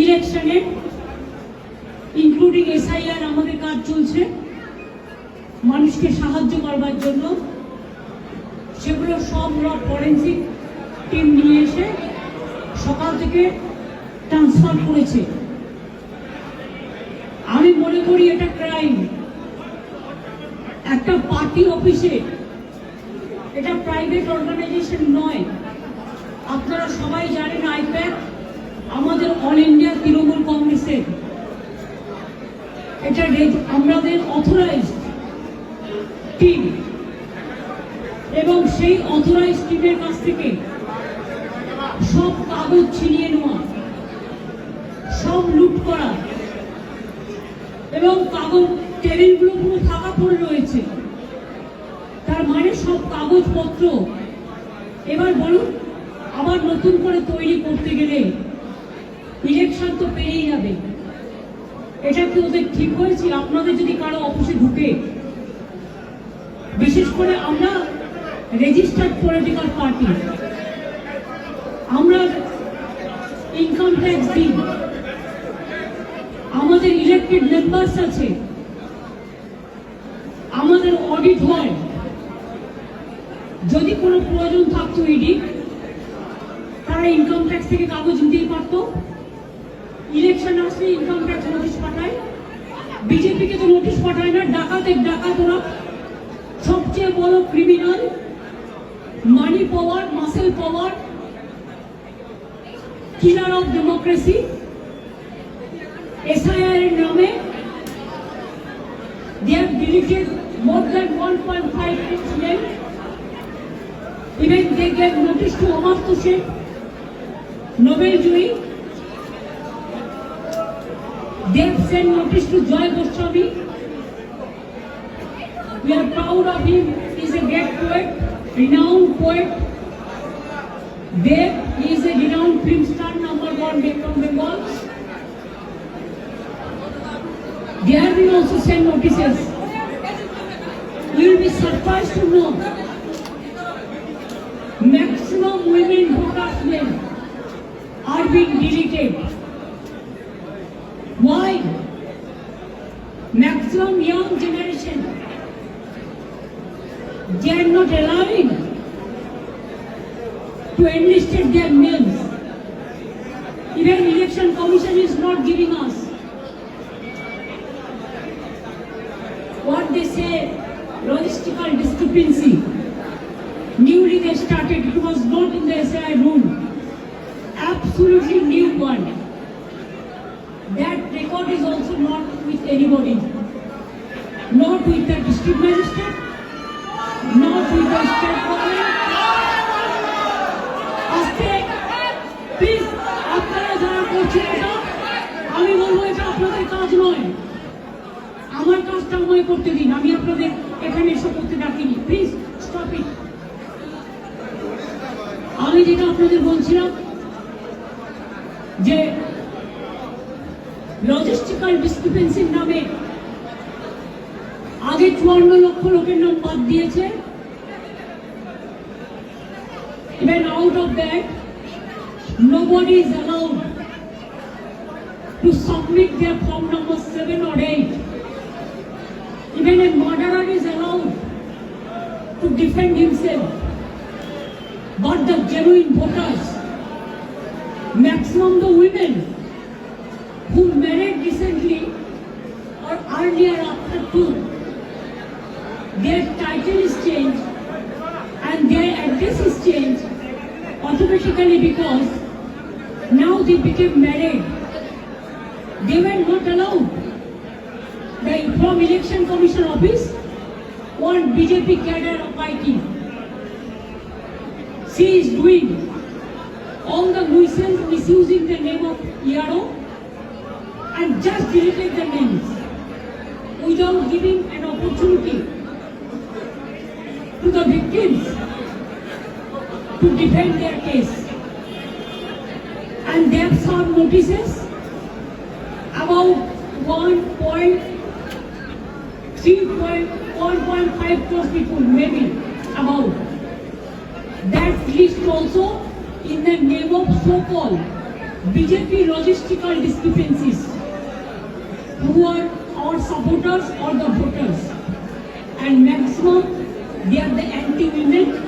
ইলেকশনে including SIR আমাদের কাজ চলছে মানুষকে সাহায্য করবার জন্য। সেগুলো সব ফরেন্সিক টিম নিয়ে এসে সকাল থেকে ট্রান্সফার করেছে। আমি মনে করি এটা ক্রাইম। একটা পার্টি অফিসে, এটা প্রাইভেট অর্গানাইজেশন নয়। আপনারা সবাই জানেন আইপ্যাক আমাদের অল ইন্ডিয়া তৃণমূল কংগ্রেসের, এটা আমাদের অথরাইজড টিম, এবং সেই অথরাইজড টিমের কাছ থেকে সব কাগজ ছিনিয়ে নেওয়া, সব লুট করা, এবং কাগজ টেবিলগুলো পুরো ফাঁকা পড়ে রয়েছে। তার মানে সব কাগজপত্র এবার বলুন আবার নতুন করে তৈরি করতে গেলে ইলেকশন তো পেরিয়ে যাবে। এটা কি ওদের ঠিক হয়েছে? আপনাদের যদি কারো অফিসে ঢুকে, বিশেষ করে আমরা রেজিস্টার্ড পলিটিক্যাল পার্টি, আমরা ইনকাম ট্যাক্স দিই, আমাদের ইলেক্টেড মেম্বার্স আছে, আমাদের অডিট হয়। যদি কোনো প্রয়োজন থাকতো ইডি, তারা ইনকাম ট্যাক্স থেকে কাগজ নিতেই পারতো। ইলেকশন আসলে ইনকাম ট্যাক্স নোটিশ পাঠায়, বিজেপিকে তো নোটিশ পাঠায় না। ডাকাত ওরা সবচেয়ে বড় criminal, money power, muscle power, killer of democracy. SIR এর নামে they have deleted more than 1.5 million. Even they gave notice to Amartya Sen, Nobel Joy. They have sent notice to Joy Goswami. We are proud of him. He is a great poet, renowned poet. Dev, he is a renowned film star, #1 from Bengal. They have been also sent notices. You will be surprised to know maximum women voters name are being deleted. Why? Maximum young generation, they are not allowing to enlist their names. Even election commission is not giving us what they say, logistical discrepancy. Newly they started, it was not in the SI rule. Absolutely new one. That record is also not with anybody. Not with the district magistrate, not with the state government. Please, আপনারা যারা করছেন এটা, আমি বলবো এটা আপনাদের কাজ নয়। আমার কাজটা আমায় করতে দিন, আমি আপনাদের এখানে এসে করতে ডাকিনি। Please stop it. আমি যেটা আপনাদের বলছিলাম যে লজিস্টিক্যাল ডিসক্রিপেন্সির নামে আগে 54 লক্ষ লোকের নাম বাদ দিয়েছে। Even out of that, nobody is allowed to submit their form number 7 or 8. Even a murderer is allowed to defend himself. But the genuine voters, maximum the women who married recently or earlier after 2, their title is changed and their address is changed automatically because now they became married. They were not allowed. From Election Commission office, one BJP cadre of IT, she is doing all the nuisance, misusing the name of ERO and just deleted the names without giving an opportunity to the victims to defend their case. And they have served notices about 1.5 crore people, maybe about. That list also in the name of so-called BJP logistical discrepancies, who are our supporters or the voters, and maximum they are the anti-women.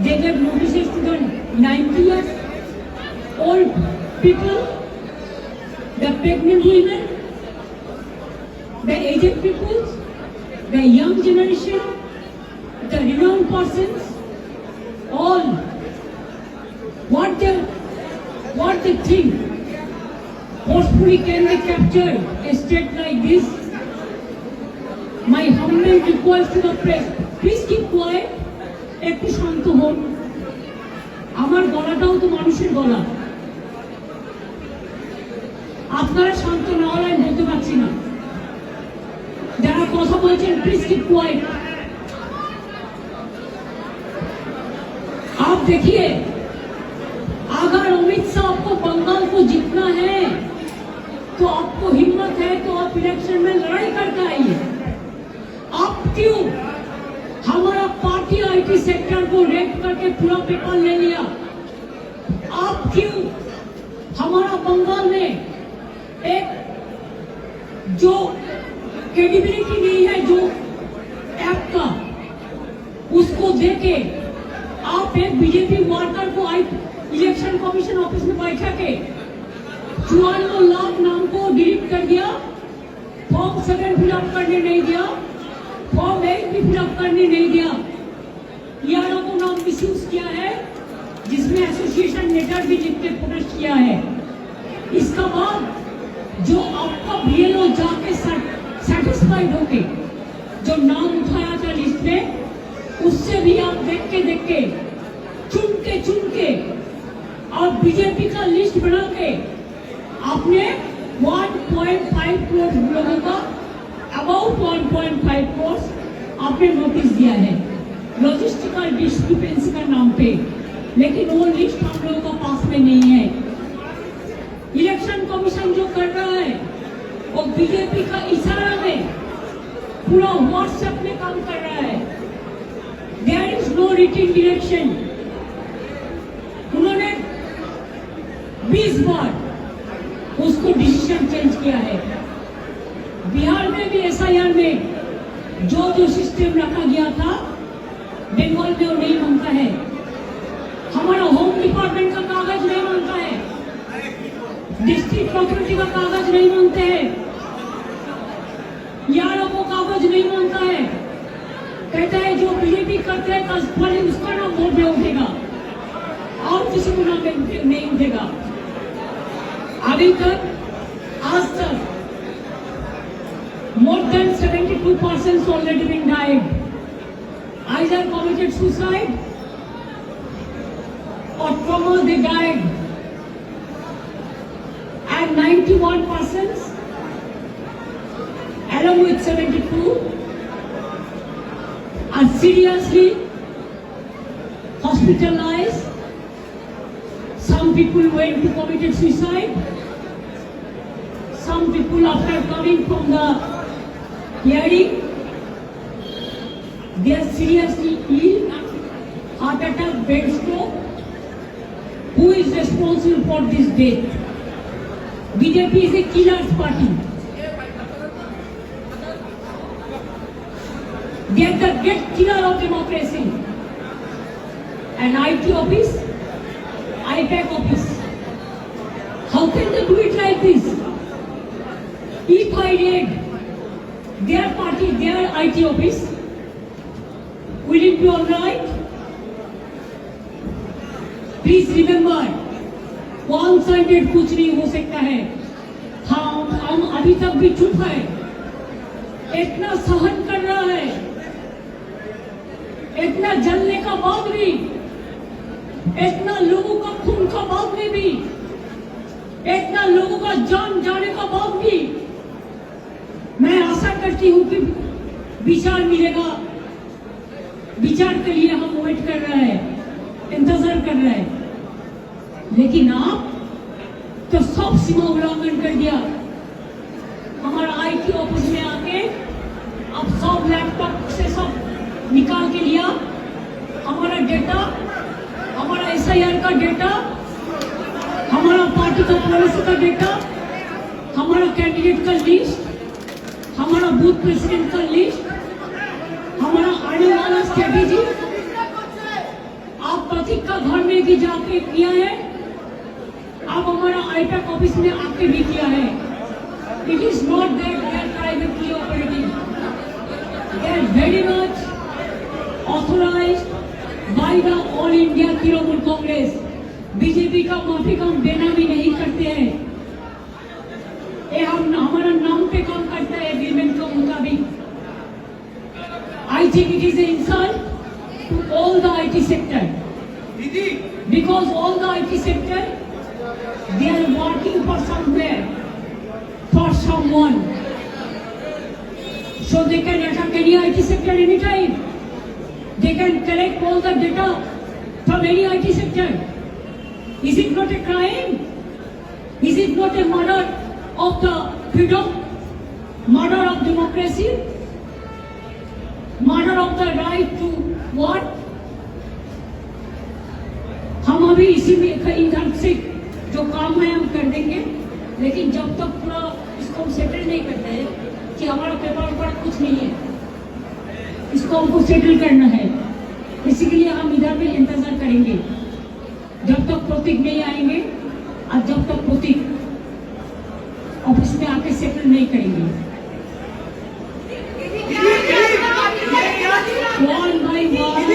They gave notices to the 90-year-old people, the pregnant women, the aged people, the young generation, the renowned persons, all. What they think, forcefully can they capture a state like this? My humble request to the press, please keep quiet. একটু শান্ত হন, আমার গলাটাও তো মানুষের গলা, আপনারা শান্ত না হলে আমি বলতে পারছি না। যারা কথা বলছেন প্লিজ কিপ কোয়াইট। आप देखिए, अगर अमित शाह को बंगाल को जीतना है तो आपको हिम्मत है तो आप इलेक्शन में लड़ाई करके आइए। आप क्यों हमारा पार्टी आईटी सेक्टर को रेप करके पूरा पेपर ले लिया? आप क्यों हमारा बंगाल में एक जो क्रेडिबिलिटी नहीं है जो ऐप का, उसको देके आप एक बीजेपी वर्कर को इलेक्शन कमीशन ऑफिस में बैठा के 54 लाख नाम को डिलीट कर दिया, फॉर्म 7 फिलअप करने नहीं दिया, फॉर्म 8 भी फिलअप करने नहीं दिया। यारों को नाम मिसयूज किया है, जिसमें एसोसिएशन लेटर भी लिख के प्रोटेस्ट किया है। इसका बाद जो आपका बीएलओ जाके सेटिस्फाइड होके जो नाम उठाया था लिस्ट में, उससे भी आप देख के चुन के और बीजेपी का लिस्ट बना के आपने 1.5 करोड़ लोगों का, अबाउट 1.5 करोड़ आपने नोटिस दिया है लॉजिस्टिकल डिस्क्रिपेंसी का नाम पे, लेकिन वो लिस्ट हम लोगों का पास में नहीं है। इलेक्शन कमीशन जो कर रहा है वो बीजेपी का इशारा में पूरा व्हाट्सएप में काम कर रहा है। There is no written direction. उन्होंने 20 बार उसको डिसीजन चेंज किया है। बिहार में भी एसआईआर में जो सिस्टम रखा गया था बंगाल में वो नहीं मानता है। हमारा होम डिपार्टमेंट का कागज नहीं मानता है, डिस्ट्रिक्ट अथॉरिटी का कागज नहीं मानते हैं, यारों को कागज नहीं मानता है। कहता है जो बीजेपी करते हैं पहले उसका नाम वोट में उठेगा और किसी को नाम नहीं उठेगा। अभी तक आज तक more than 72 persons already been died, either committed suicide or trauma they died, and 91 persons along with 72 are seriously hospitalized. Some people went to committed suicide. Some people after coming from the hearing, they are seriously ill, heart attack, brain stroke. Who is responsible for this death? BJP is a killer's party. They are the great killer of democracy. An IT office, IPAC office. How can they do it like this? If I read their party, their IT office, will it be all right? Please remember, one-sided कुछ नहीं हो सकता है। हम अभी तक भी चुप है, इतना सहन कर रहा है, इतना जलने का बाद भी, इतना लोगों का खून का बाद में भी, इतना लोगों का जान जाने का बाद भी मैं आशा करती हूँ कि विचार मिलेगा। विचार के लिए हम वेट कर रहे हैं, इंतजार कर रहे हैं, लेकिन आप तो सब सीमा उल्लंघन कर दिया। हमारा आईटी ऑफिस में आके आप सब लैपटॉप से सब निकाल के लिया, हमारा डेटा, हमारा एसआईआर का डेटा पार्टी का पॉलिसी का डेटा, हमारा कैंडिडेट का लिस्ट, हमारा बूथ प्रेसिडेंट का लिस्ट, हमारा आने वाला स्ट्रेटेजी आप प्रतीक का घर में भी जाके किया है, आप हमारा आईपैक ऑफिस में आके भी किया है। It is not that they are privately operating, they are very much authorised by the all India Trinamool Congress. BJP का माफी का हम बेनामी नहीं करते हैं, ये हम हमारा नाम पे काम करता है एग्रीमेंट के मुताबिक। I think it is an insult to all the IT sector, because all the IT sector, they are working for somewhere, for someone, so they can attack any IT sector anytime. They can collect all the data from any IT sector. Is it not a crime? Is it not a murder of the freedom, murder of democracy, murder of the right to what? हम अभी इसी में इधर से जो काम है हम कर देंगे, लेकिन जब तक पूरा इसको हम सेटल नहीं करते हैं कि हमारा पेपर ऊपर कुछ नहीं है, इसको हमको सेटल करना है, इसी के लिए हम इधर में इंतजार करेंगे जब तक प्रतीक नहीं आएंगे और जब तक प्रतीक ऑफिस में आके सेटल नहीं करेंगे। One by one,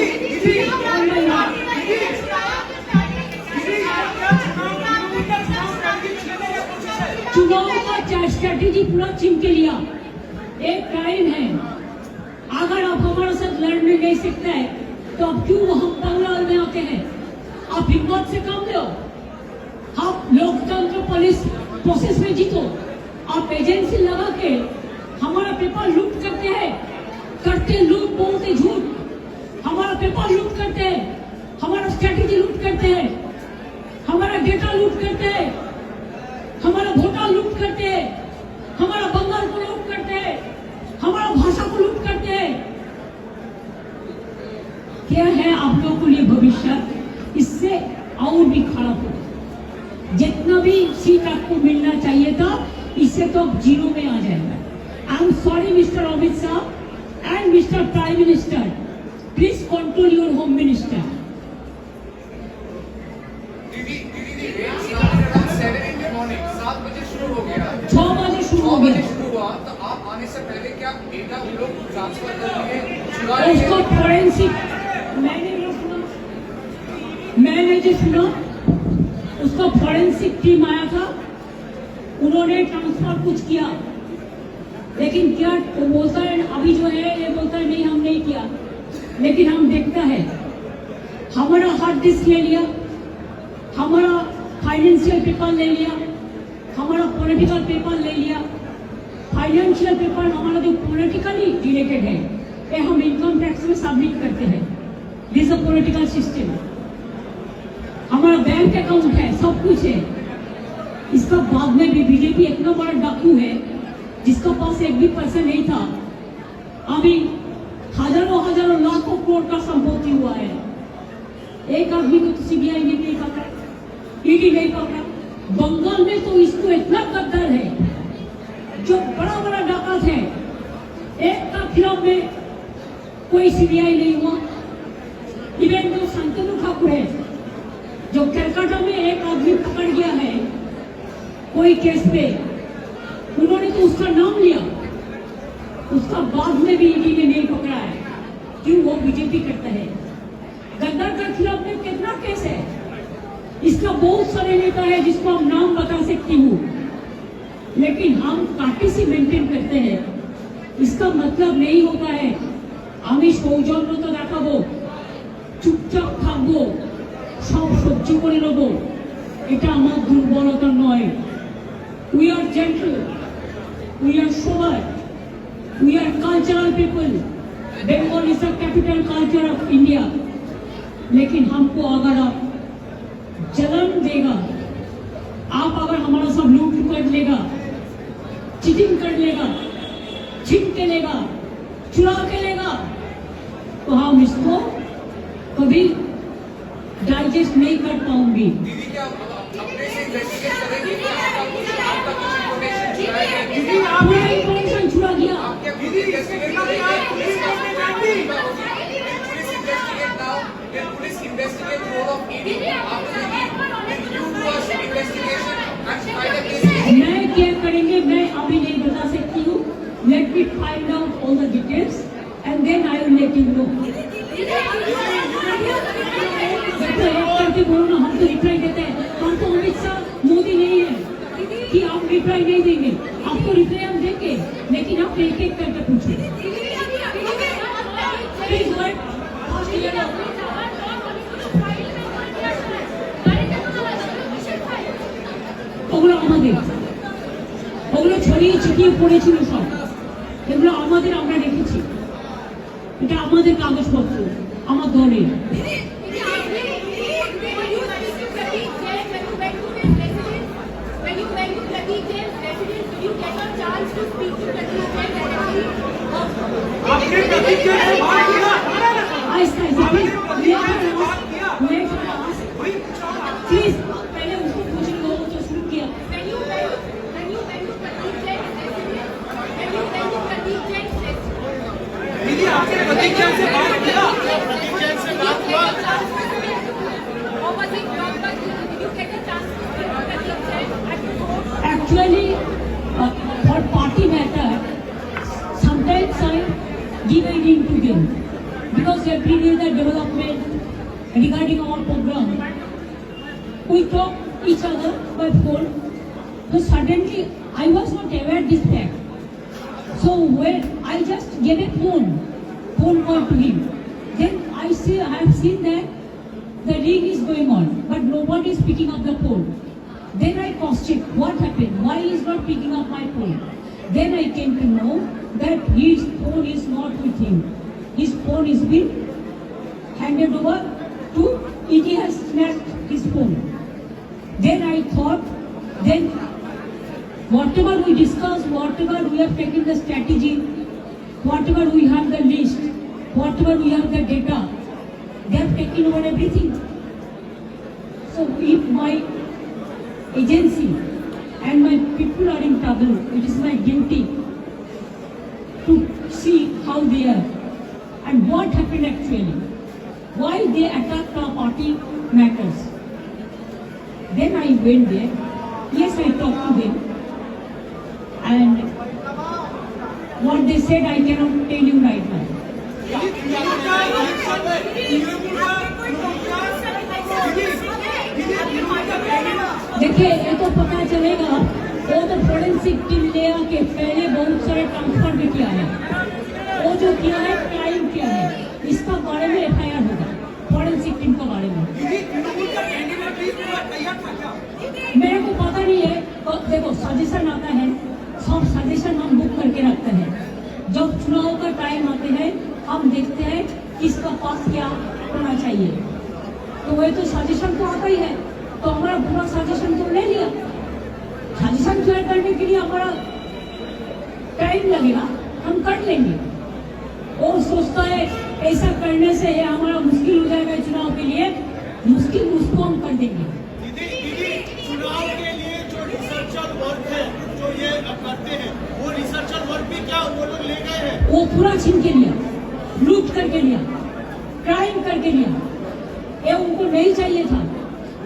one by one. चुनाव का स्ट्रेटेजी पूरा छीन के लिया, एक क्राइम है। अगर आप हमारे साथ लड़ने नहीं सकते हैं तो आप क्यों हम बंगाल में आते हैं? आप हिम्मत से काम लो, आप लोकतंत्र पुलिस प्रोसेस में जीतो। आप एजेंसी लगा के हमारा पेपर लूट करते हैं, करते लूट, बोलते झूठ, हमारा पेपर लूट करते हैं, हमारा स्ट्रेटेजी लूट करते हैं, हमारा डेटा लूट करते हैं, हमारा वोटा लूट करते हैं, हमारा बंगाल को लूट करते हैं, हमारा भाषा को लूट करते हैं। क्या है आप लोगों के लिए भविष्य? इससे और भी खराब हो। जितना भी सीट आपको मिलना चाहिए था, इससे तो अब जीरो में आ जाएगा। I am sorry mister Amit Shah and Mr. Prime Minister, please control your Home Minister. दीदी, 7 in the morning, 7 बजे शुरू हो गया। 6 बजे शुरू हो गया। शुरू हुआ तो आप आने से पहले क्या डेटा उन लोग ट्रांसफर करेंगे? चुरा लेंगे? उसको फोरेंसिक, मैंने जो सुना उसका फोरेंसिक टीम आया था, उन्होंने ट्रांसफर कुछ किया, लेकिन क्या वो बोलता है अभी जो है ये बोलता है नहीं हम नहीं किया, लेकिन हम देखता है हमारा हार्ड डिस्क ले लिया, हमारा फाइनेंशियल पेपर ले लिया, हमारा पॉलिटिकल पेपर ले लिया। फाइनेंशियल पेपर हमारा जो पॉलिटिकली रिलेटेड है ये हम इनकम टैक्स में सबमिट करते हैं, दिस अ पॉलिटिकल सिस्टम। हमारा बैंक अकाउंट है, सब कुछ है। इसका बाद में भी बीजेपी इतना बड़ा डाकू है जिसका पास एक भी पैसा नहीं था, अभी हजारों हजारों लाखों करोड़ का संपत्ति हुआ है। एक आदमी को तो सीबीआई ने नहीं पकड़ा, ईडी नहीं पकड़ा। बंगाल में तो इसको इतना गद्दार है, जो बड़ा बड़ा डाकत है, एक का खिलाफ में कोई सीबीआई नहीं हुआ। इवन जो शांतनु ठाकुर है, जो कलकत्ता में एक आदमी पकड़ गया है कोई केस पे, उन्होंने तो उसका नाम लिया, उसका बाद में भी ईडी ने नहीं पकड़ा है। क्यों? वो बीजेपी करता है। गद्दार के खिलाफ में कितना केस है, इसका बहुत सारे नेता है जिसको हम नाम बता सकती हूँ, लेकिन हम पार्टी से मेंटेन करते हैं। इसका मतलब नहीं होता है আমি সৌজন্যতা দেখাবো, চুপচাপ থাকবো, সব সহ্য করে নেবো, এটা আমার দুর্বলতা নয়। We are gentle, we are sober, we are cultural people. Bengal is the capital culture of India. लेकिन हमको अगर आप जलन देगा, आप अगर हमारा सब लूट कर लेगा, चीटिंग कर लेगा, छीन के लेगा, चुरा के लेगा, तो हम इसको कभी डाइजेस्ट नहीं कर पाऊंगी। दीदी क्या अपने से इन्वेस्टिगेट करें When you do a investigation and find a case. मैं क्या करेंगे मैं अभी नहीं बता सकती हूँ. Let me find out all the details and then I will let you know. देखो एक करके बोलो ना, हम तो रिप्लाई देते हैं. हम तो अमित शाह मोदी नहीं है कि आप रिप्लाई नहीं देंगे. आपको रिप्लाई हम देंगे, लेकिन आप एक एक करके पूछो. Please wait. ওগুলো আমাদের, ওগুলো ছড়িয়ে ছিটিয়ে পড়েছিল সব. এগুলো আমাদের, আমরা রেখেছি. এটা আমাদের কাগজপত্র, আমার দলের. आहिस्ता प्लीज पहले उसको पूछ लो जो शुरू किया. दीदी आपने प्रतीक जैन से बात किया? Actually, for party matter, sometimes I give a link to them because every day the development regarding our program, we talk each other by phone. So suddenly I was not aware this fact. So when I just gave a phone call to him, then I have seen that the ring is going on, but nobody is picking up the phone. Then I cross-checked what happened, why he is not picking up my phone. Then I came to know that his phone is not with him. His phone is been handed over to, it has snatched his phone. Then I thought, then whatever we discussed, whatever we have taken the strategy, whatever we have the list, whatever we have the data, they have taken over everything. So if my agency and my people are in trouble, it is my duty to see how they are and what happened actually, why they attacked our party matters. Then I went there. Yes, I talked to them. And what they said I cannot tell you right now. देखिए ये तो पता चलेगा, वो तो forensic team ले आके पहले बहुत सारे ट्रांसफर भी किया है. वो जो किया है क्राइम किया है, इसका बारे में एफआईआर होगा फोरेंसिक टीम के बारे में. मेरे को पता नहीं है. देखो सजेशन आता है, सब सजेशन हम बुक करके रखते हैं. जब चुनाव का टाइम आते हैं हम देखते हैं किसका पास क्या होना चाहिए. तो वही तो सजेशन तो आता ही है, तो हमारा पूरा सजेशन तो ले लिया. सजेशन क्लियर करने के लिए हमारा टाइम लगेगा, हम कर लेंगे. और सोचता है ऐसा करने से ये हमारा मुश्किल हो जाएगा चुनाव के लिए, मुश्किल उसको हम कर देंगे. दीदी चुनाव के लिए जो रिसर्चर वर्क है जो ये करते हैं, वो रिसर्चर वर्क भी क्या वो लोग ले गए हैं? वो पूरा छीन के लिया, लूट करके लिया, क्राइम करके लिया. ये उनको नहीं चाहिए था.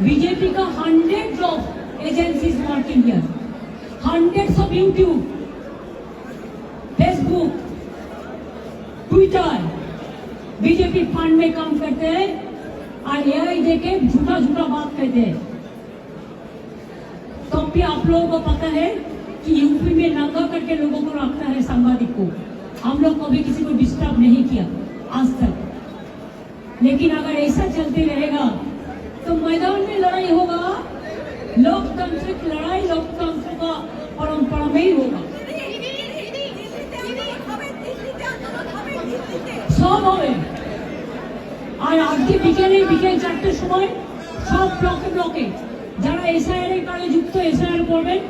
बीजेपी का 100 of agencies working here, 100 of YouTube, Facebook, Twitter, BJP fund में काम करते हैं और एआई देके झूठा झूठा बात कहते हैं. तो भी आप लोगों को पता है कि यूपी में नंगा करके लोगों को रखता है सांबादिक को. हम लोग कभी किसी को डिस्टर्ब नहीं किया आज तक. लेकिन अगर ऐसा चलते रहेगा तो मैदान में लड़ाई होगा. लोकतांत्रिक लड़ाई लोकतंत्र का परंपरा में ही होगा. सब হবে. আর আজকে বিকেল 4টের সময় সব ব্লকে যারা এসআইআর এর কাজে যুক্ত এসআইআর করবেন,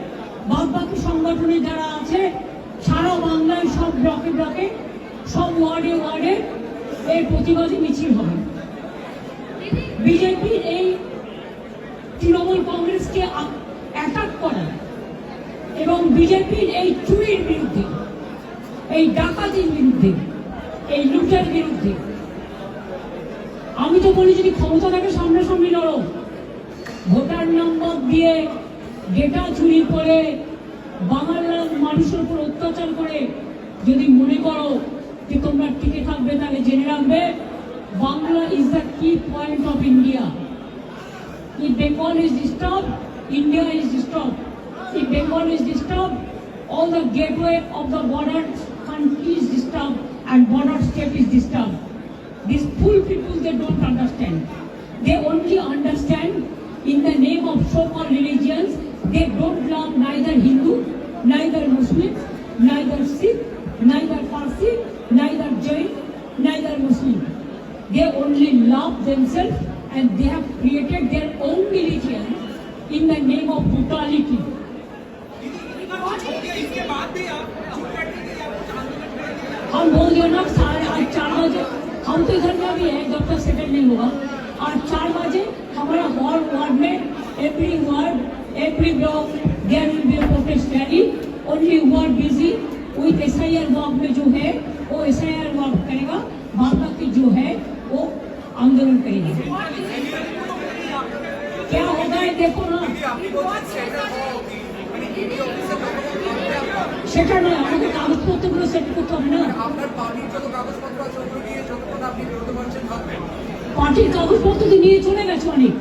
বাকি সংগঠনে যারা আছে সারা বাংলায় সব ব্লকে সব ওয়ার্ডে এই প্রতিবাদী মিছিল হবে. বিজেপির এই তৃণমূল কংগ্রেসকে অ্যাটাক করা এবং বিজেপির এই চুরির বিরুদ্ধে, এই ডাকাতির বিরুদ্ধে, এই লুটের বিরুদ্ধে আমি তো বলি যদি ক্ষমতা থাকে সামনাসামনি লড়ো। ভোটার নম্বর দিয়ে ডেটা চুরি করে বাংলার মানুষের উপর অত্যাচার করে যদি মনে করো যে তোমরা টিকে থাকবে, তাহলে জেনে রাখবে বাংলা ইজ দ্য কি point of India. If Bengal is disturbed, India is disturbed. If Bengal is disturbed, all the gateway of the border country is disturbed and border state is disturbed. These fool people, they don't understand. They only understand in the name of so-called religions. They don't love neither Hindu, neither Muslims, neither Sikh, neither Parsi, neither Jain, neither Muslim. They only love themselves and they have created their own religion in the name of brutality. हम बोल दिए ना साढ़े आज 4 बजे हम तो इधर में भी है जब तक सेटल नहीं होगा। और 4 बजे हमारा हर वार्ड में every block there will be a protest rally. Only ward busy with SIR work में जो है वो SIR work करेगा, बाकी जो है वो आंदोलन करेगी। क्या होगा है देखो ना। সেটা নয়, আমাকে কাগজপত্রগুলো সেট করতে হবে না। পার্টির কাগজপত্র তো নিয়ে চলে গেছে অনেক,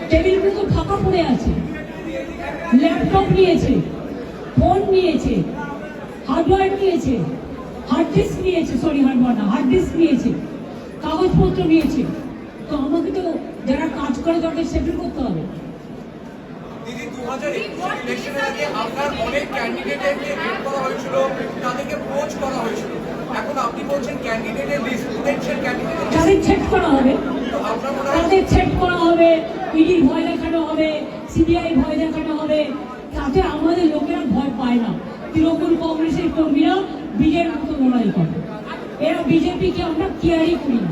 টেবিলগুলো তো ফাঁকা পড়ে আছে। ল্যাপটপ নিয়েছে, ফোন নিয়েছে, হার্ডওয়্যার নিয়েছে, হার্ড ডিস্ক নিয়েছে, হার্ড ডিস্ক নিয়েছে, কাগজপত্র নিয়েছে। তো আমাকে তো যারা কাজ করে তাদের সেটেল করতে হবে। দিদি 2021 ইলেকশনের আগে আপনার অনেক ক্যান্ডিডেটকে রেড করা হয়েছিল, তাদেরকে পোচ করা হয়েছিল। এখন আপনি বলছেন ক্যান্ডিডেটের লিস্ট, পোটেনশিয়াল ক্যান্ডিডেটের তাদের সেট করা হবে, তো আপনার মনে হয় তাদের সেট করা হবে, ইডি ভয় দেখানো হবে, সিবিআই ভয় দেখানো হবে। তাতে আমাদের লোকেরা ভয় পায় না। তৃণমূল কংগ্রেসের কর্মীরা বিজেপির মতো লড়াই করে। এরা বিজেপিকে আমরা কেয়ারই করি না।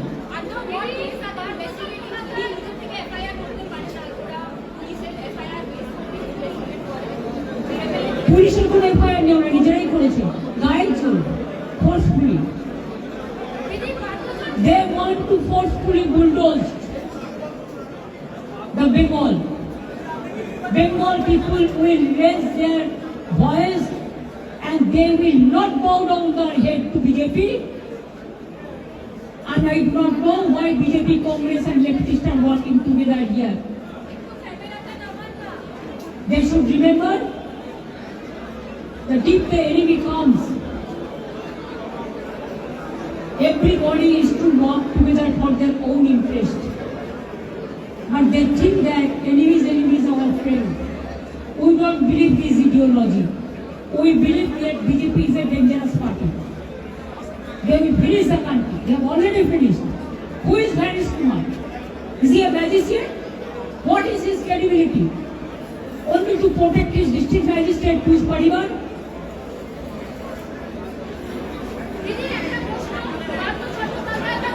পুলিশের কোনো এফআইআর নেই, ওরা নিজেরাই করেছে, গায়ের জোর, forcefully. They want to forcefully bulldoze the Bengal. Bengal people will raise their voice and they will not bow down their head to BJP. And I do not know why BJP, Congress and leftists are working together here. They should remember that if the enemy comes, everybody is to work together for their own interest. But they think that enemies are our friend. We don't believe this ideology. We believe that BJP is a dangerous party. They will finish the country. They have already finished. Who is Harish Kumar? Is he a magician? What is his credibility? Only to protect his district magistrate to his parivar?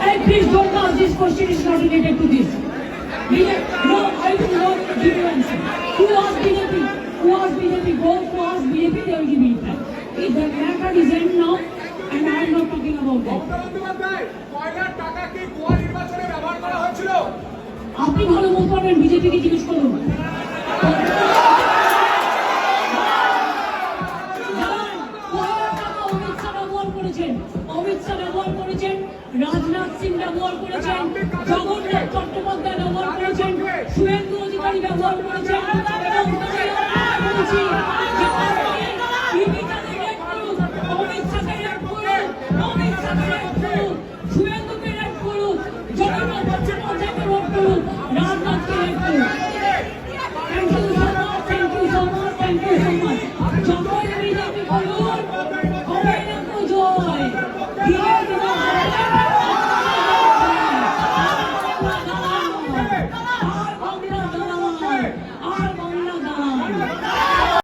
Hey, please don't ask this question, is not related to this. No, I will not give you answer. Who asked BJP? Who asked BJP? Go to ask BJP, they will give me reply. If the matter is end now, and I am not talking about that. আপনি ভালো বলতে পারবেন, বিজেপিকে জিজ্ঞেস করুন। অমিত শাহ ব্যবহার করেছেন, রাজনাথ সিং ব্যবহার করেছেন, জগন্নাথ চট্টোপাধ্যায় ব্যবহার করেছেন, শুভেন্দু অধিকারী ব্যবহার করেছেন, এবং অমিত শাহকে রেড করুন, শুভেন্দুকে রেড করুন, জগন্নাথ